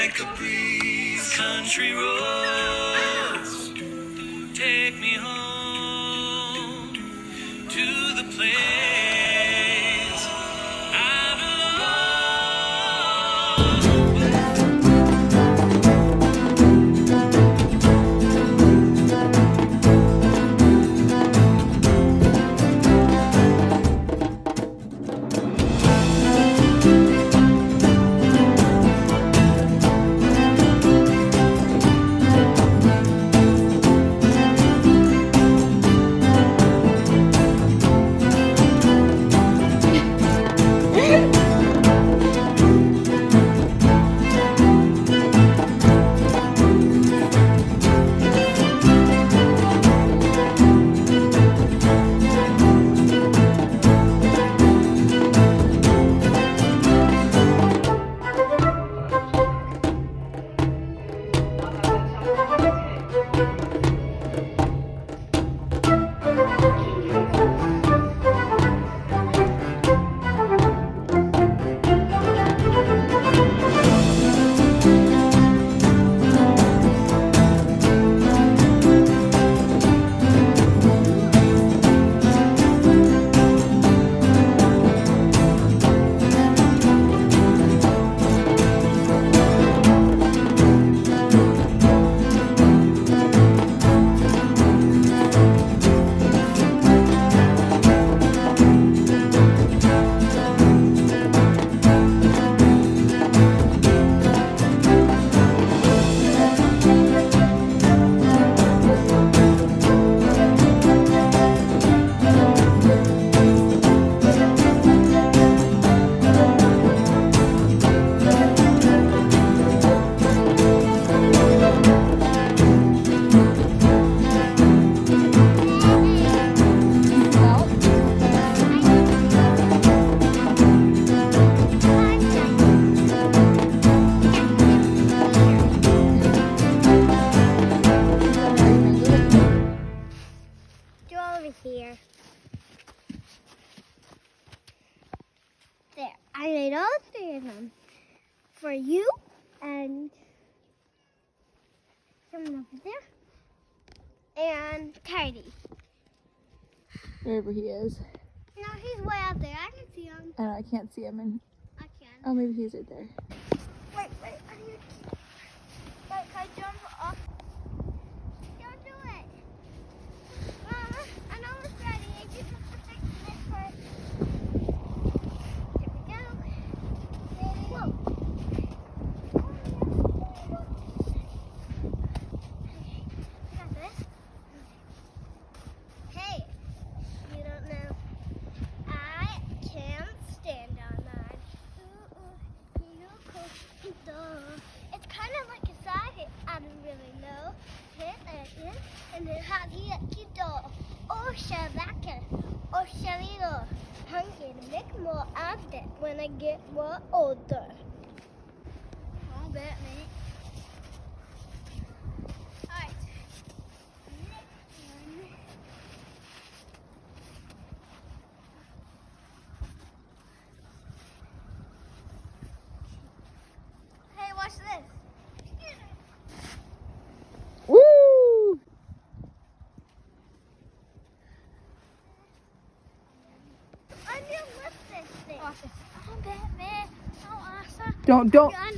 like a breeze. Country roads take me home to the place I belong. Here. There, I made all three of them for you and someone over there and Tidy. Wherever he is. No, he's way out there. I can see him. And I can't see him. And I can. oh, maybe he's right there. Wait, I need to. Wait, can I jump off? Don't do it. I'm almost ready. I just have to fix this first. Here we go. Ready? Whoa. Got this. Hey, you don't know. I can't stand on that. It's kind of like a side. I don't really know. And then how do you get the Oshavaka or Shaviro? I'm gonna make more of that when I get more older. I'll bet me. Alright. Next one. Hey, watch this. Woo! I need to lift this thing. Watch this. Oh, Batman. So awesome. Don't. I